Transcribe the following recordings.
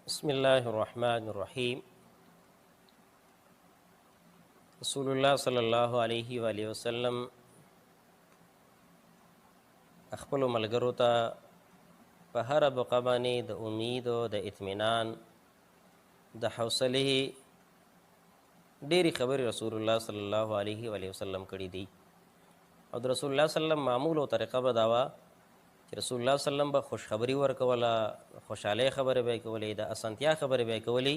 بسم الله الرحمن الرحیم. رسول الله صلی الله علیه و آله وسلم خپلو ملګرو ته په هره موقع باندې د امید او د اطمینان د حوصلې ډېرې خبرې رسول الله صلی الله علیه و آله وسلم کړي دي. او د رسول الله صلی الله علیه وسلم معمول او طریقه به دا وه چې رسول الله صلی الله علیه وسلم به خوشخبري ورکوله، خوشحالۍ خبرې به یې کولې، د اسانتیا خبرې به یې کولې،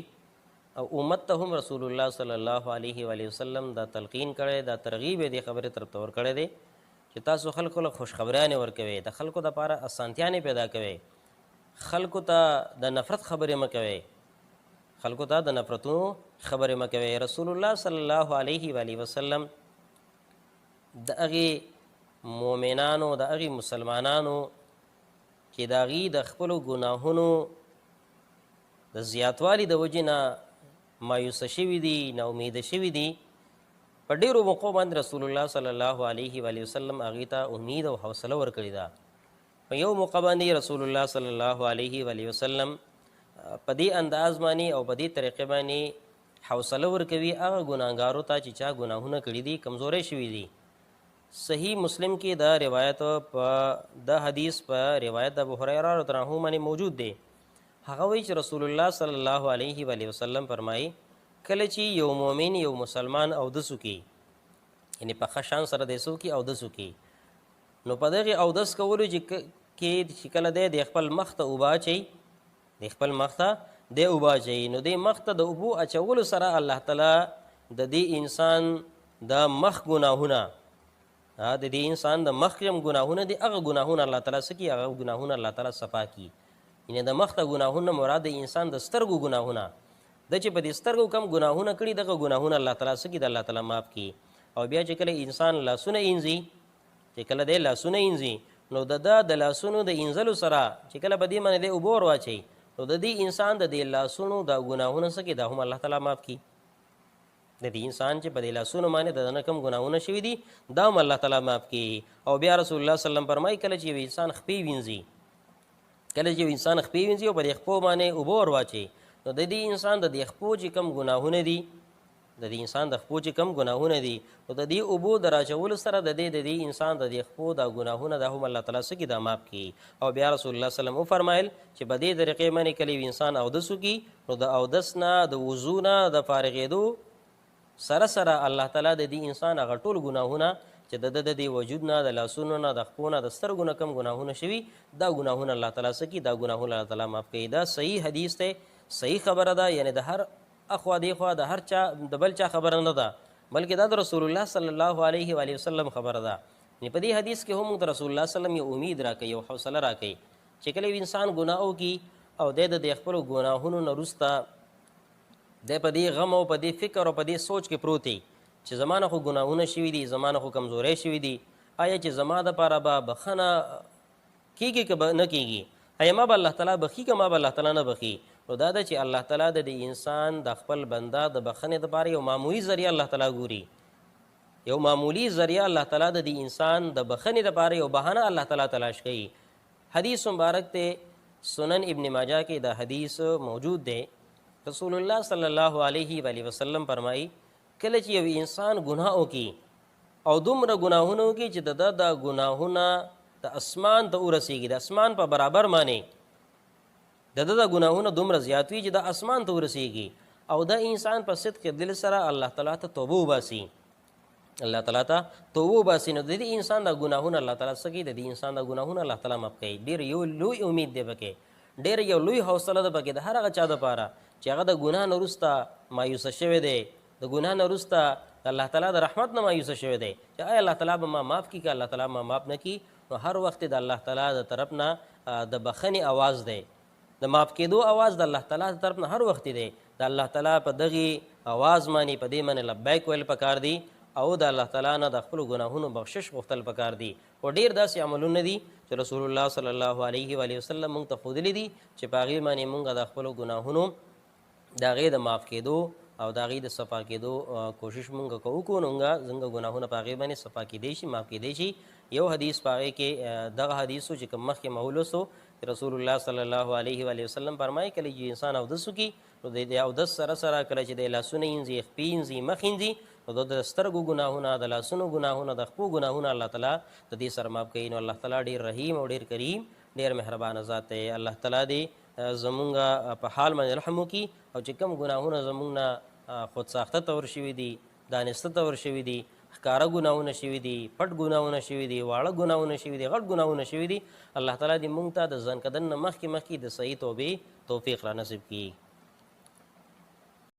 او امت ته هم رسول الله صلی الله علیه و آله وسلم دا تلقین کړی، دا ترغیب یې دې خبرې طرف ته ورکړی دی چې تاسو خلکو له خوشخبریانې ورکوئ، د خلکو دپاره اسانتیانې پیدا کوئ، خلکو ته د نفرت خبرې مه کوئ، خلکو ته د نفرتونو خبرې مه کوئ. رسول الله صلی الله علیه و آله وسلم د هغې مؤمنانو، د هغې مسلمانانو چې د هغې د خپلو ګناهونو د زیاتوالي د وجې نه مایوسه شوي دي، ناامیده شوي دي، په ډېرو موقعو باندې رسول الله صلی الله علیه و آله وسلم هغې ته امید او حوصله ورکړې ده. په یو موقع باندې رسول الله صلی الله علیه و آله وسلم په دې انداز باندې او په دې طریقې باندې حوصله ورکوي هغه ګناهګارو ته چې چا ګناهونه کړي دي، کمزوری شوي دي. صحیح مسلم کې دا روایت په د حدیث په روایت د ابوهریره رضی الله عنه باندې موجود دی. هغه وایي چې رسول الله صلی الله علیه و آله وسلم فرمایي کله چې یو مؤمن یو مسلمان اودس وکړي، یعنې په ښه شان سره دی څه وکړي، اودس وکړي، نو په دغې اودس کولو چې کله دی د خپل مخ ته اوبه اچوي، د خپل مخ ته دی اوبه اچوي، نو دې مخ ته د اوبو اچولو سره الله تعالی د دې انسان د مخ ګناهونه، د دې انسان د مخ یم ګناهونه دي، هغه ګناهونه الله تعالی څه کي، هغه ګناهونه الله تعالی صفا کي. یعنې د مخ ته ګناهونه مراد د انسان د سترګو ګناهونه د چې په دې سترګو کم ګناهونه کړي، دغه ګناهونه الله تعالی څه کي، د الله تعالی معاف کي. او بیا چې کله انسان لاسونه اینځي، چې کله دی لاسونه اینځي، نو د لاسونو د اینځلو سره چې کله په دې باندې دی اوبه ور واچوي، نو د دې انسان د دې لاسونو د ګناهونه څه کي، دا هم الله تعالی معاف کي. د دې انسان چې په دې لاسونو باندې د نه کم ګناهونه شوي دي، دا هم الله تعالی معاف کي. او بیا رسول الله صلی الله علیه وسلم فرمایي کله چې یو انسان خپې وینځي، کله چې یو انسان خپې وینځي او په دې خپو باندې اوبه ور واچوي، نو د دې انسان د دې خپو چې کم ګناهونه دي، د دې انسان د خپو چې کم ګناهونه دي، نو د دې اوبو د راچولو سره د دې انسان د دې خپو د ګناهونه دا هم الله تعالی څه کي، دا معاف کي. او بیا رسول الله صلی الله علیه وسلم وفرمایل چې په دې طریقې باندې کله یو انسان اودس وکړي، نو د اودس نه د وضو نه د فارغېدو سره سره الله تعالی د دې انسان هغه ټول ګناهونه چې د دې وجود نه، د لاسونو نه، د خپو نه، د سترګو نه کم ګناهونه شوي، دا ګناهونه الله تعالی څه کي، دا ګناهونه الله تعالی معاف کوي. دا صحیح حدیث دی، صحیح خبره ده، یعنې د هر اخوا دیخوا د هر چا د بل چا خبره نه ده، بلکې دا د رسول الله صلی الله علیه و آله وسلم خبره ده. یعنې په دې حدیث کې هم د رسول الله صلی الله علیه وسلم یو امید راکوي، یو حوصله راکوي چې کله یو انسان ګناه وکړي او دی د خپلو ګناهونو نه وروسته دی په دې غم او په دې فکر او په دې سوچ کې پروت دی چې زما نه خو ګناهونه شوي دي، زما نه خو کمزوری شوي دي، آیا چې زما دپاره به بخښنه کېږي که به نه کېږي، آیا ما به الله تعالی بخي که ما به الله تعالی نه بخي. نو دا ده چې الله تعالی د دې انسان د خپل بنده د بخښنې دپاره یو معمولي ذریعه الله تعالی ګوري، یو معمولي ذریعه الله تعالی د دې انسان د بخښنې دپاره یو بهانه الله تعالی تلاش کوي. حدیث مبارک دی، سنن ابن ماجه کې دا حدیث موجود دی. رسول الله صلی الله علیه و آله وسلم فرمایي کله چې یو انسان ګناه وکړي او دومره ګناهونه وکړي چې د ګناهونه د اسمان ته ورسیږي، د اسمان په برابر باندې د ګناهونه دومره زیات وي چې د اسمان ته ورسیږي، او دا انسان په صدق دل سره الله تعالی ته توبه وباسي، الله تعالی ته توبه وباسي، نو د دې انسان د ګناهونه الله تعالی څه کوي، د دې انسان د ګناهونه الله تعالی معاف کوي. ډېر یو لوی امید دی پکې، ډېر یو لوی حوصله ده پکې د هر هغه چا دپاره چې هغه د ګناه نه وروسته مایوسه شوی دی، د ګناه نه وروسته د الله تعالی د رحمت نه مایوسه شوی دی چې آیا الله تعالی به ما معاف کړي که الله تعالی ما معاف نه کړي. نو هر وخت د الله تعالی د طرف نه د بخښنې اواز دی، د معاف کېدو اواز د الله تعالی د طرف نه هر وخت دی. د الله تعالی په دغې اواز باندې په دې باندې لبیک ویل پکار دي، او د الله تعالی نه د خپلو ګناهونو بخشش غوښتل پکار دي. او ډېر داسې عملونه دي چې رسول الله صلی الله علیه و آله وسلم موږ ته ښودلي دي چې په هغې باندې موږ د خپلو ګناهونو د هغې د معاف کېدو او د هغې د صفا کېدو کوشش مونږ کوو، نو زموږ ګناهونه په هغې باندې صفا کېدی شي، معاف کېدی شي. یو حدیث په هغې کې دغه حدیث و چې کوم مخکې مولوس و رسول الله صلی الله علیه و آله وسلم فرمایي کله چې انسان اودس وکړي نو د دې اودس سره سره کله چې د لاسونه یینځي خپې یینځي مخ یینځي نو د سترګو ګناهونه د لاسونو ګناهونه د خپو ګناهونه الله تعالی د دې سره معاف کوي. نو الله تعالی ډېر رحیم او ډېر کریم ډېر مهربانه ذات دی. الله تعالی دې زمونږ په حال باندې رحم وکړي او چې کوم ګناهونه زمونږ نه خود ساخته تور شوي دي دانسته تور شوي دي ښکاره ګناهونه شوي دي پټ ګناهونه شوي دي واړه ګناهونه شوي دي غټ ګناهونه شوي دي الله تعالی دې مونږ ته د ځان کدن نه مخکې د صحیح توبې توفیق را نصیب کړي.